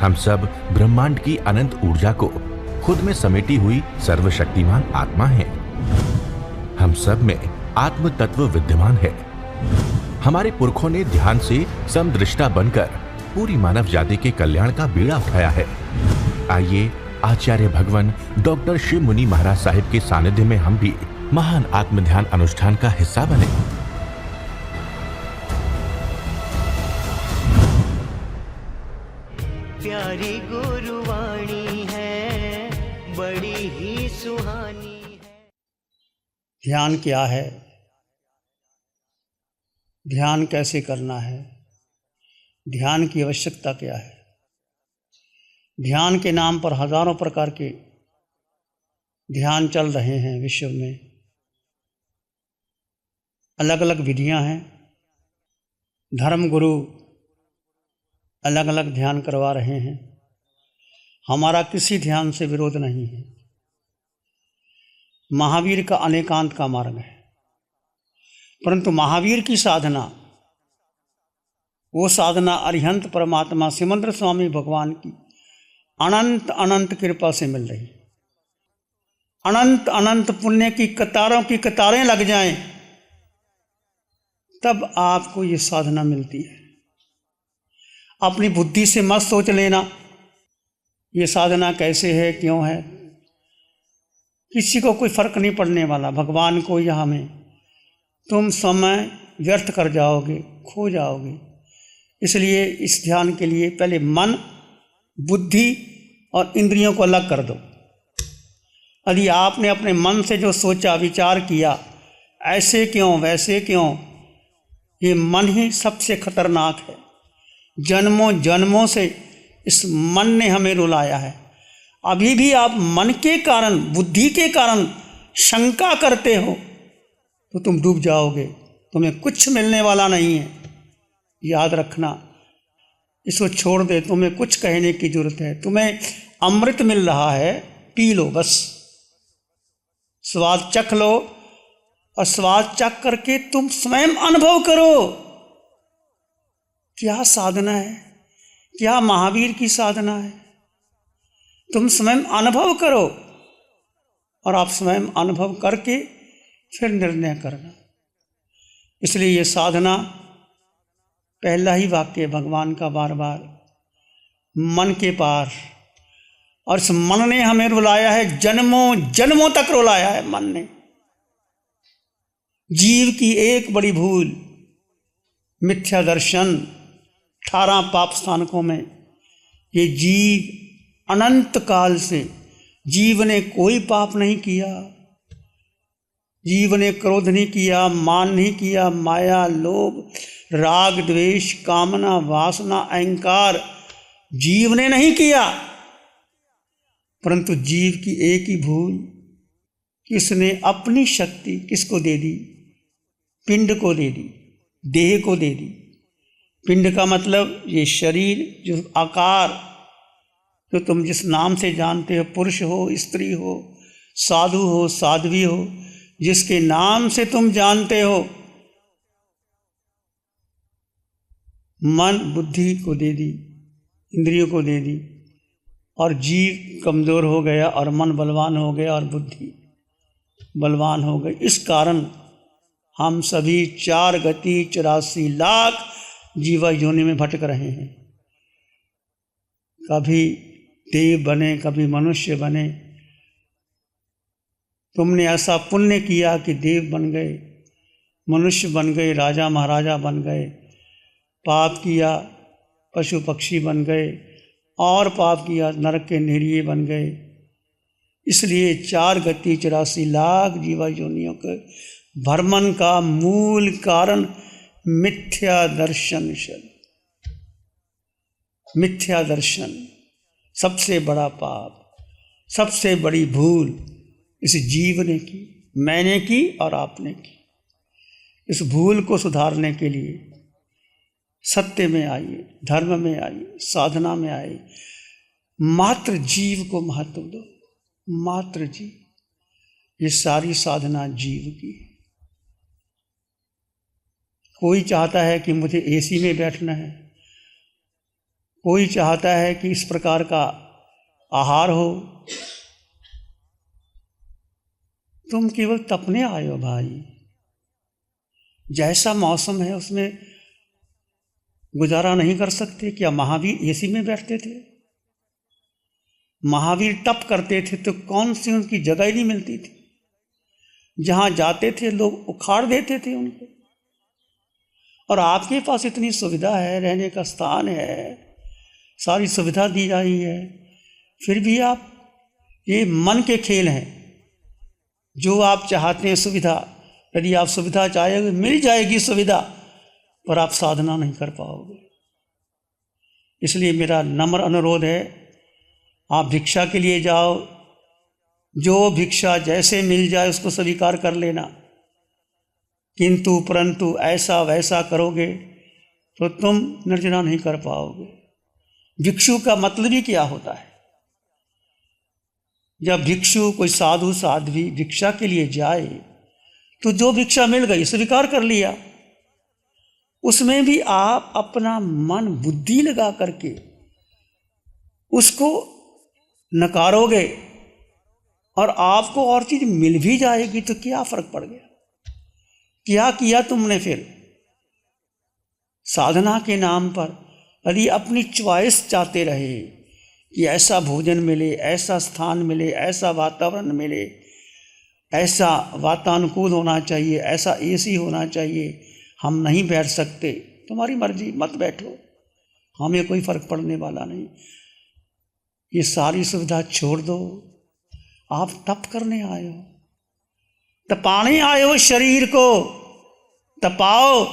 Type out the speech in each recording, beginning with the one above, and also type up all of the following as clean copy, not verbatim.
हम सब ब्रह्मांड की अनंत ऊर्जा को खुद में समेटी हुई सर्वशक्तिमान आत्मा हैं। हम सब में आत्म तत्व विद्यमान है। हमारे पुरखों ने ध्यान से समदृष्टा बनकर पूरी मानव जाति के कल्याण का बीड़ा उठाया है। आइए आचार्य भगवान डॉक्टर शिव मुनि महाराज साहिब के सानिध्य में हम भी महान आत्म ध्यान अनुष्ठान का हिस्सा बने। प्यारी गुरुवाणी है, बड़ी ही सुहानी है। ध्यान क्या है? ध्यान कैसे करना है? ध्यान की आवश्यकता क्या है? ध्यान के नाम पर हजारों प्रकार के ध्यान चल रहे हैं विश्व में। अलग अलग विधियां हैं। धर्म गुरु अलग अलग ध्यान करवा रहे हैं। हमारा किसी ध्यान से विरोध नहीं है। महावीर का अनेकांत का मार्ग है, परंतु महावीर की साधना, वो साधना अरिहंत परमात्मा सिमंद्र स्वामी भगवान की अनंत अनंत कृपा से मिल रही। अनंत अनंत पुण्य की कतारों की कतारें लग जाएं, तब आपको ये साधना मिलती है। अपनी बुद्धि से मत सोच लेना ये साधना कैसे है, क्यों है। किसी को कोई फर्क नहीं पड़ने वाला, भगवान को या हमें। तुम समय व्यर्थ कर जाओगे, खो जाओगे। इसलिए इस ध्यान के लिए पहले मन, बुद्धि और इंद्रियों को अलग कर दो। यदि आपने अपने मन से जो सोचा, विचार किया, ऐसे क्यों वैसे क्यों, ये मन ही सबसे खतरनाक है। जन्मों जन्मों से इस मन ने हमें रुलाया है। अभी भी आप मन के कारण, बुद्धि के कारण शंका करते हो तो तुम डूब जाओगे। तुम्हें कुछ मिलने वाला नहीं है, याद रखना। इसको छोड़ दे। तुम्हें कुछ कहने की जरूरत है। तुम्हें अमृत मिल रहा है, पी लो बस। स्वाद चख लो और स्वाद चख करके तुम स्वयं अनुभव करो। क्या साधना है, क्या महावीर की साधना है। तुम स्वयं अनुभव करो और आप स्वयं अनुभव करके फिर निर्णय करना। इसलिए ये साधना, पहला ही वाक्य भगवान का बार बार, मन के पार। और इस मन ने हमें रुलाया है, जन्मों जन्मों तक रुलाया है मन ने। जीव की एक बड़ी भूल, मिथ्या दर्शन। 18 पाप स्थानकों में ये जीव अनंत काल से, जीव ने कोई पाप नहीं किया। जीव ने क्रोध नहीं किया, मान नहीं किया, माया, लोभ, राग, द्वेष, कामना, वासना, अहंकार जीव ने नहीं किया। परंतु जीव की एक ही भूल कि उसने अपनी शक्ति किसको दे दी? पिंड को दे दी, देह को दे दी। पिंड का मतलब ये शरीर, जो आकार, जो तुम जिस नाम से जानते हो, पुरुष हो, स्त्री हो, साधु हो, साध्वी हो, जिसके नाम से तुम जानते हो, मन बुद्धि को दे दी, इंद्रियों को दे दी। और जीव कमज़ोर हो गया और मन बलवान हो गया और बुद्धि बलवान हो गई। इस कारण हम सभी 4 गति 84 लाख जीवा योनि में भटक रहे हैं। कभी देव बने, कभी मनुष्य बने। तुमने ऐसा पुण्य किया कि देव बन गए, मनुष्य बन गए, राजा महाराजा बन गए। पाप किया, पशु पक्षी बन गए, और पाप किया, नरक के निरीय बन गए। इसलिए 4 गति 84 लाख जीवा योनियों के भ्रमण का मूल कारण मिथ्या दर्शन। मिथ्या दर्शन सबसे बड़ा पाप, सबसे बड़ी भूल इस जीव ने की, मैंने की और आपने की। इस भूल को सुधारने के लिए सत्य में आइए, धर्म में आइए, साधना में आइए। मात्र जीव को महत्व दो, मात्र जीव। ये सारी साधना जीव की है। कोई चाहता है कि मुझे एसी में बैठना है, कोई चाहता है कि इस प्रकार का आहार हो, तुम केवल तपने आए हो भाई। जैसा मौसम है उसमें गुजारा नहीं कर सकते? क्या महावीर एसी में बैठते थे? महावीर तप करते थे तो कौन सी उनकी जगह ही नहीं मिलती थी? जहां जाते थे लोग उखाड़ देते थे उनको। और आपके पास इतनी सुविधा है, रहने का स्थान है, सारी सुविधा दी जा रही है, फिर भी आप, ये मन के खेल हैं। जो आप चाहते हैं सुविधा, यदि आप सुविधा चाहेंगे मिल जाएगी सुविधा, पर आप साधना नहीं कर पाओगे। इसलिए मेरा नम्र अनुरोध है, आप भिक्षा के लिए जाओ, जो भिक्षा जैसे मिल जाए उसको स्वीकार कर लेना, किंतु परंतु ऐसा वैसा करोगे तो तुम निर्जना नहीं कर पाओगे। भिक्षु का मतलब ही क्या होता है? जब भिक्षु कोई साधु साध्वी भिक्षा के लिए जाए तो जो भिक्षा मिल गई स्वीकार कर लिया, उसमें भी आप अपना मन बुद्धि लगा करके उसको नकारोगे और आपको और चीज मिल भी जाएगी तो क्या फर्क पड़ गया? क्या किया तुमने फिर? साधना के नाम पर यदि अपनी चॉइस चाहते रहे कि ऐसा भोजन मिले, ऐसा स्थान मिले, ऐसा वातावरण मिले, ऐसा वातानुकूल होना चाहिए, ऐसा एसी होना चाहिए, हम नहीं बैठ सकते, तुम्हारी मर्जी, मत बैठो, हमें कोई फर्क पड़ने वाला नहीं। ये सारी सुविधा छोड़ दो। आप तप करने आए हो, तपाने आए हो शरीर को, तपाओ।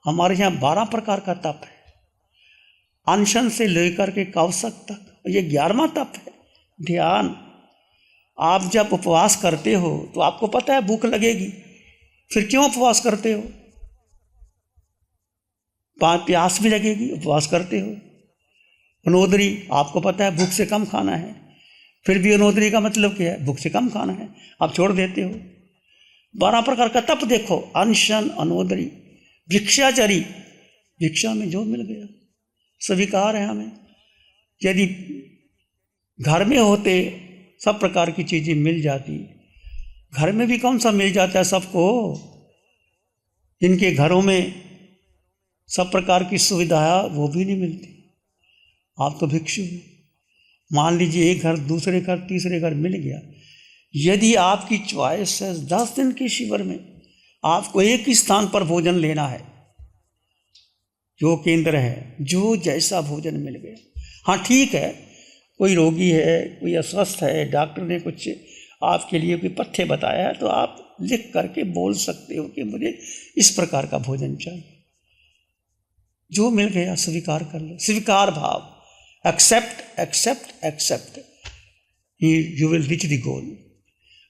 हमारे यहाँ 12 प्रकार का तप है, अनशन से लेकर के कौशक तक, ये 11वां तप है, ध्यान। आप जब उपवास करते हो तो आपको पता है भूख लगेगी, फिर क्यों उपवास करते हो? प्यास भी लगेगी, उपवास करते हो। अनोदरी, आपको पता है भूख से कम खाना है, फिर भी अनोदरी का मतलब क्या है? भूख से कम खाना है, आप छोड़ देते हो। 12 प्रकार का तप देखो, अनशन, अनोदरी, भिक्षाचरी, भिक्षा में जो मिल गया स्वीकार है हमें। यदि घर में होते सब प्रकार की चीजें मिल जाती, घर में भी कौन सा मिल जाता है सबको? जिनके घरों में सब प्रकार की सुविधा है वो भी नहीं मिलती। आप तो भिक्षु हो, मान लीजिए एक घर, दूसरे घर, तीसरे घर मिल गया, यदि आपकी चॉइस है 10 दिन के शिविर में आपको एक ही स्थान पर भोजन लेना है, जो केंद्र है, जो जैसा भोजन मिल गया। हाँ ठीक है, कोई रोगी है, कोई अस्वस्थ है, डॉक्टर ने कुछ आपके लिए कोई पथ्य बताया है, तो आप लिख करके बोल सकते हो कि मुझे इस प्रकार का भोजन चाहिए। जो मिल गया स्वीकार कर लो, स्वीकार भाव, accept accept accept, you will reach the goal.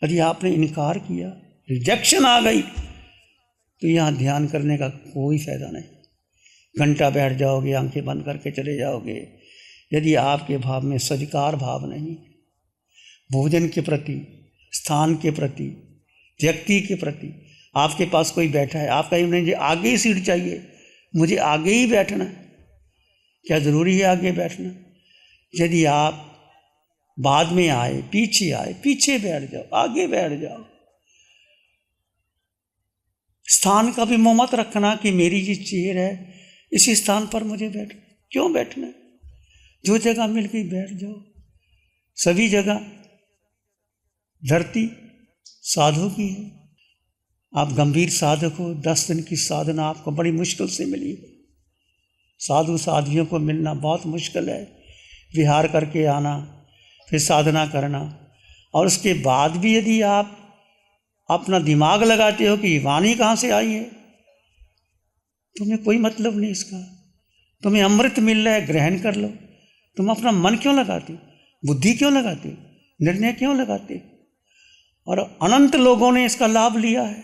यदि आपने इनकार किया, रिजेक्शन आ गई, तो यहाँ ध्यान करने का कोई फायदा नहीं। घंटा बैठ जाओगे, आंखें बंद करके चले जाओगे, यदि आपके भाव में स्वीकार भाव नहीं, भोजन के प्रति, स्थान के प्रति, व्यक्ति के प्रति। आपके पास कोई बैठा है, आप कहीं मुझे आगे ही सीट चाहिए, मुझे आगे ही बैठना है, क्या जरूरी है आगे बैठना? यदि आप बाद में आए, पीछे बैठ जाओ, आगे बैठ जाओ। स्थान का भी मोह मत रखना कि मेरी जो चेयर है इसी स्थान पर मुझे क्यों बैठना है? जो जगह मिल गई बैठ जाओ। सभी जगह धरती साधु की है। आप गंभीर साधक हो, 10 दिन की साधना आपको बड़ी मुश्किल से मिली है। साधु साध्वियों को मिलना बहुत मुश्किल है। विहार करके आना, फिर साधना करना, और उसके बाद भी यदि आप अपना दिमाग लगाते हो कि वाणी कहाँ से आई है, तुम्हें कोई मतलब नहीं इसका। तुम्हें अमृत मिल रहा है, ग्रहण कर लो। तुम अपना मन क्यों लगाते, बुद्धि क्यों लगाते, निर्णय क्यों लगाते? और अनंत लोगों ने इसका लाभ लिया है।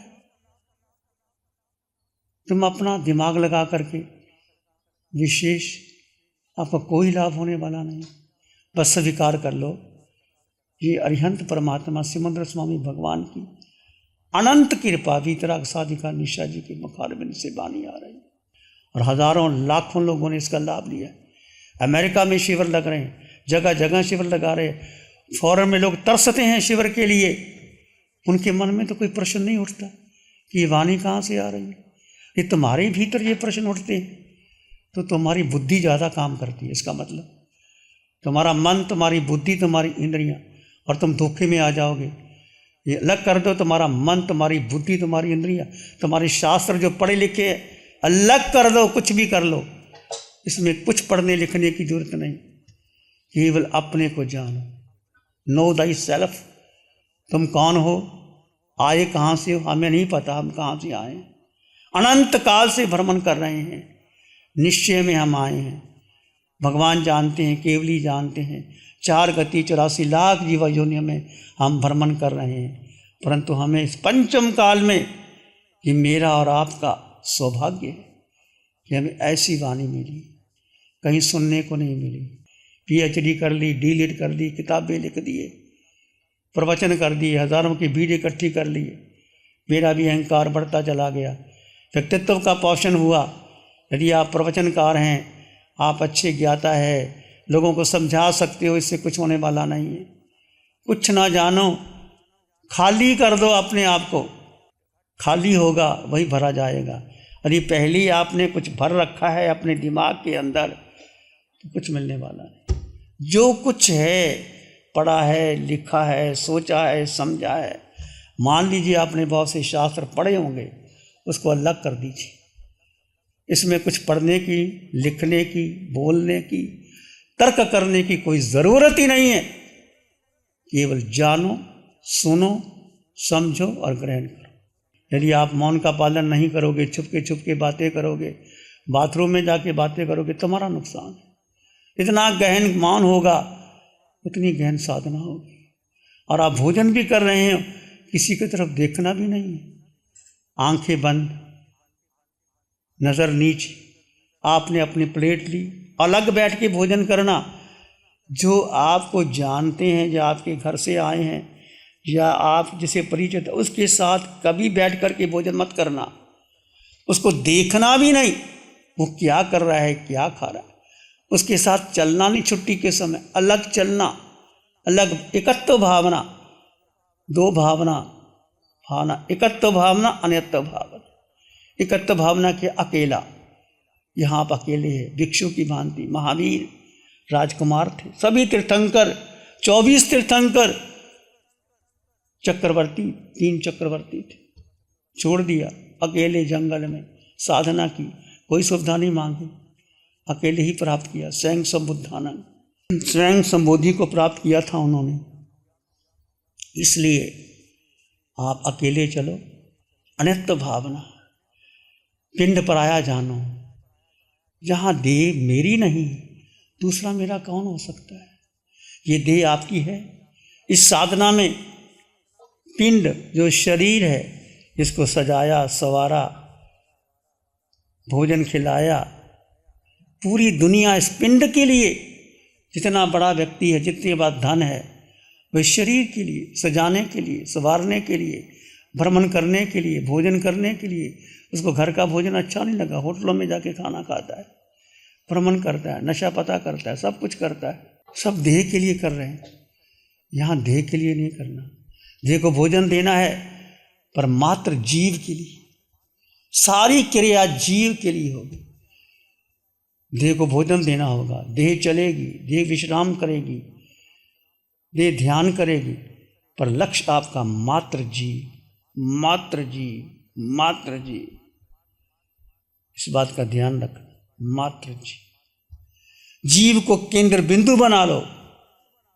तुम अपना दिमाग लगा करके विशेष आपका कोई लाभ होने वाला नहीं। बस स्वीकार कर लो, ये अरिहंत परमात्मा सिमंदर स्वामी भगवान की अनंत कृपा, वीतराग साधिका निशा जी के मुखारबिंद से बानी आ रही, और हजारों लाखों लोगों ने इसका लाभ लिया। अमेरिका में शिविर लग रहे हैं, जगह जगह शिविर लगा रहे हैं, फॉरेन में लोग तरसते हैं शिविर के लिए। उनके मन में तो कोई प्रश्न नहीं उठता कि ये वाणी कहाँ से आ रही है। ये तुम्हारे भीतर ये प्रश्न उठते हैं तो तुम्हारी बुद्धि ज़्यादा काम करती है। इसका मतलब तुम्हारा मन, तुम्हारी बुद्धि, तुम्हारी इंद्रियां, और तुम धोखे में आ जाओगे। ये अलग कर दो, तुम्हारा मन, तुम्हारी बुद्धि, तुम्हारी इंद्रियां, तुम्हारे शास्त्र जो पढ़े लिखे अलग कर दो, कुछ भी कर लो, इसमें कुछ पढ़ने लिखने की जरूरत नहीं। केवल अपने को जानो, नो दाई सेल्फ। तुम कौन हो, आए कहाँ से हो, हमें नहीं पता हम कहाँ से आए हैं। अनंत काल से भ्रमण कर रहे हैं, निश्चय में हम आए हैं। भगवान जानते हैं, केवली जानते हैं, 4 गति 84 लाख जीवा योनियों में हम भ्रमण कर रहे हैं। परंतु हमें इस पंचम काल में ये मेरा और आपका सौभाग्य है कि हमें ऐसी वाणी मिली, कहीं सुनने को नहीं मिली। PhD कर ली, D.Litt कर ली, किताबें लिख दिए, प्रवचन कर दिए, हजारों की भीड़ इकट्ठी कर लिए। मेरा भी अहंकार बढ़ता चला गया, व्यक्तित्व का पोषण हुआ। यदि आप प्रवचनकार हैं, आप अच्छे ज्ञाता है, लोगों को समझा सकते हो, इससे कुछ होने वाला नहीं है। कुछ ना जानो, खाली कर दो अपने आप को, खाली होगा वही भरा जाएगा। यदि पहले ही आपने कुछ भर रखा है अपने दिमाग के अंदर तो कुछ मिलने वाला नहीं। जो कुछ है, पढ़ा है, लिखा है, सोचा है, समझा है, मान लीजिए आपने बहुत से शास्त्र पढ़े होंगे, उसको अलग कर दीजिए। इसमें कुछ पढ़ने की, लिखने की, बोलने की, तर्क करने की कोई ज़रूरत ही नहीं है। केवल जानो, सुनो, समझो और ग्रहण करो। यदि आप मौन का पालन नहीं करोगे, छुपके बातें करोगे, बाथरूम में जाके बातें करोगे, तुम्हारा नुकसान है। इतना गहन मौन होगा, उतनी गहन साधना होगी। और आप भोजन भी कर रहे हो, किसी की तरफ देखना भी नहीं है, आंखें बंद, नज़र नीच, आपने अपनी प्लेट ली, अलग बैठ के भोजन करना। जो आपको जानते हैं, जो आपके घर से आए हैं या आप जिसे परिचित, उसके साथ कभी बैठ कर के भोजन मत करना। उसको देखना भी नहीं, वो क्या कर रहा है, क्या खा रहा है। उसके साथ चलना नहीं, छुट्टी के समय अलग चलना, अलग। एकत्व भावना, 2 भावना, एकत्व भावना, अन्यत्व भावना। एकत्व भावना के अकेला, यहाँ आप अकेले हैं, भिक्षु की भांति। महावीर राजकुमार थे, सभी तीर्थंकर, 24 तीर्थंकर, चक्रवर्ती, 3 चक्रवर्ती थे। छोड़ दिया, अकेले जंगल में साधना की, कोई सुविधा नहीं मांगी, अकेले ही प्राप्त किया। स्वयं संबुद्धानंद, स्वयं संबोधि को प्राप्त किया था उन्होंने। इसलिए आप अकेले चलो, अनित्य भावना, पिंड पराया जानो। जहाँ देह मेरी नहीं, दूसरा मेरा कौन हो सकता है। ये देह आपकी है। इस साधना में पिंड जो शरीर है, जिसको सजाया, संवारा, भोजन खिलाया, पूरी दुनिया इस पिंड के लिए, जितना बड़ा व्यक्ति है, जितने बड़ा धन है, वह शरीर के लिए, सजाने के लिए, संवारने के लिए, भ्रमण करने के लिए, भोजन करने के लिए। उसको घर का भोजन अच्छा नहीं लगा, होटलों में जाके खाना खाता है, भ्रमण करता है, नशा पता करता है, सब कुछ करता है। सब देह के लिए कर रहे हैं। यहाँ देह के लिए नहीं करना। देह को भोजन देना है, पर मात्र जीव के लिए। सारी क्रिया जीव के लिए होगी। देह को भोजन देना होगा, देह चलेगी, देह विश्राम करेगी, देह ध्यान करेगी, पर लक्ष्य आपका मात्र जीव, मात्र जीव, मात्र जीव। इस बात का ध्यान रखना, मात्र जीव। जीव को केंद्र बिंदु बना लो,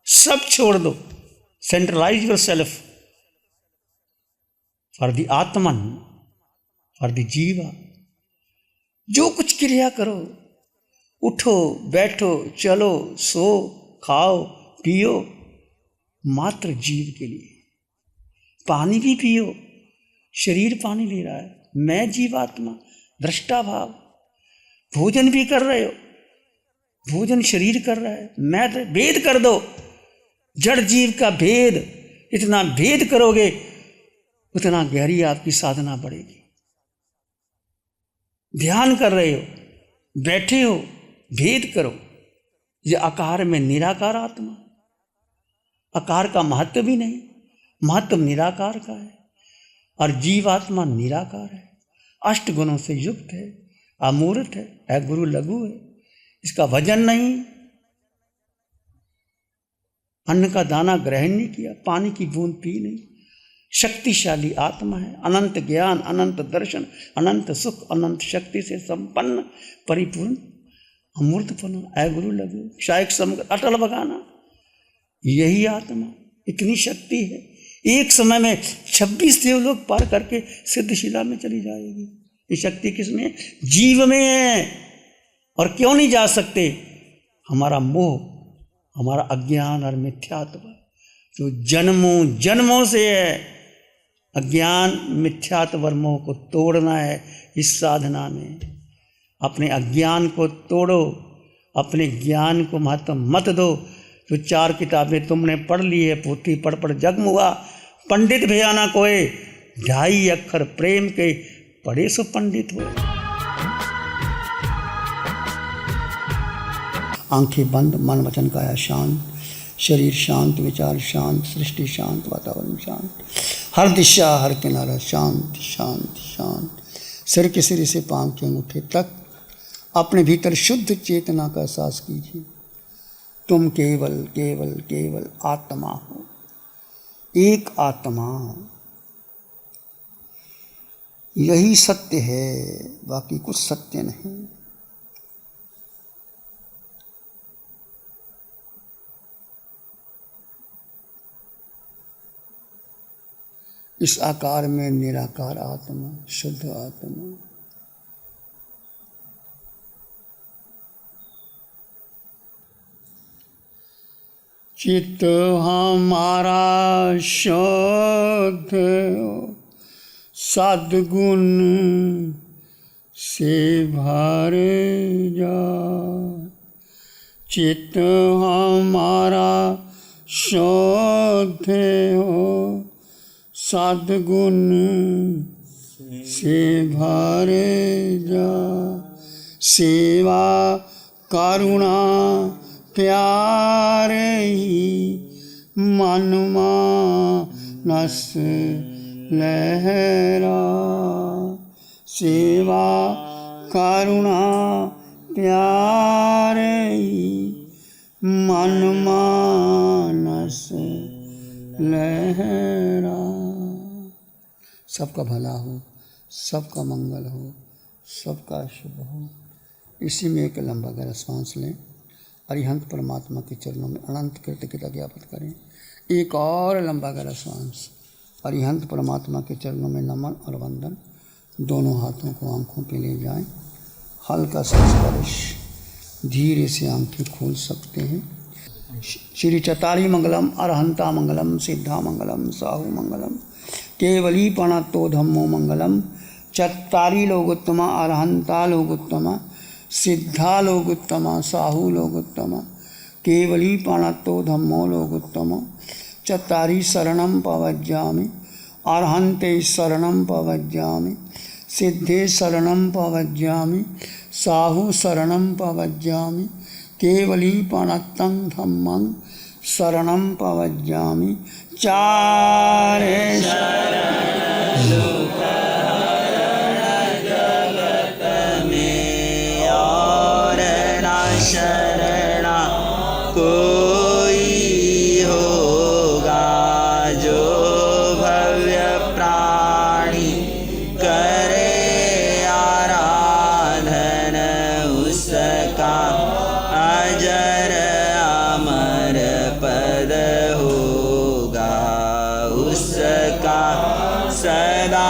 सब छोड़ दो। Centralise yourself for the atman, for the jiva. जो कुछ क्रिया करो, उठो, बैठो, चलो, सो, खाओ, पियो, मात्र जीव के लिए। पानी भी पियो, शरीर पानी ले रहा है, मैं जीवात्मा, दृष्टा भाव। भोजन भी कर रहे हो, भोजन शरीर कर रहा है, मैं। भेद कर दो, जड़ जीव का भेद। इतना भेद करोगे, उतना गहरी आपकी साधना बढ़ेगी। ध्यान कर रहे हो, बैठे हो, भेद करो, ये आकार में निराकार आत्मा, आकार का महत्व भी नहीं, महत्व निराकार का है। और जीवात्मा निराकार है, अष्ट गुणों से युक्त है, अमूर्त है गुरु लघु है, इसका वजन नहीं, अन्न का दाना ग्रहण नहीं किया, पानी की बूंद पी नहीं, शक्तिशाली आत्मा है, अनंत ज्ञान, अनंत दर्शन, अनंत सुख, अनंत शक्ति से संपन्न, परिपूर्ण, अमूर्तपना, गुरु लघु, शायक समग्र, अटल बगाना, यही आत्मा, इतनी शक्ति है। एक समय में 26 देवलोक पार करके सिद्धशिला में चली जाएगी। ये शक्ति किसमें? जीव में है। और क्यों नहीं जा सकते? हमारा मोह, हमारा अज्ञान और मिथ्यात्व जो जन्मों जन्मों से है। अज्ञान, मिथ्यात्व और मोह को तोड़ना है इस साधना में। अपने अज्ञान को तोड़ो, अपने ज्ञान को महत्व मत दो। जो 4 किताबें तुमने पढ़ ली है, पोथी पढ़ पढ़ जग हुआ, पंडित भैया ना कोई, 2.5 अक्षर प्रेम के पढ़े सो पंडित हो। आंखें बंद, मन वचन काया शांत, शरीर शांत, विचार शांत, सृष्टि शांत, वातावरण शांत, हर दिशा हर किनारा शांत शांत शांत। सिर के सिरे से पांव के अंगूठे तक अपने भीतर शुद्ध चेतना का एहसास कीजिए। तुम केवल केवल केवल आत्मा हो, एक आत्मा, यही सत्य है, बाकी कुछ सत्य नहीं। इस आकार में निराकार आत्मा, शुद्ध आत्मा, चित्त हमारा शुद्ध सद्गुण से भर जाए। चित्त हमारा शुद्ध हो, सद्गुण से भर जाए। सेवा करुणा प्यार ही मन मानस लहरा। सेवा करुणा प्यार ही मन मानस लहरा। सबका भला हो, सबका मंगल हो, सबका शुभ हो। इसी में एक लंबा गहरा सांस लें। अरिहंत परमात्मा के चरणों में अनंत कृतज्ञता ज्ञापित करें। एक और लंबा गहरा सांस। अरिहंत परमात्मा के चरणों में नमन और वंदन। दोनों हाथों को आंखों पे ले जाएं। हल्का सा स्पर्श, धीरे से आंखें खोल सकते हैं। श्री चतारी मंगलम, अरहंता मंगलम, सिद्धा मंगलम, साहू मंगलम, केवली प्रणतो धम्मो मंगलम। चत्तारी लोगोत्तमा, अरहंता लोगोत्तमा, सिद्धा लोगोत्तमा, साहू लोगोत्तमा, केवली प्रणतो धम्मो लोगोत्तमा। चत्तारी शरणं पवज्जामि, अरहन्ते शरणं पवज्जामि, सिद्धे शरणं पवज्जामि, साहू शरणं पवज्जामि, केवली प्रणतं धम्मं शरणं पवज्जामि। चारे शरणा कोई होगा, जो भव्य प्राणी करे आराधन, उसका अजर अमर पद होगा, उसका सदा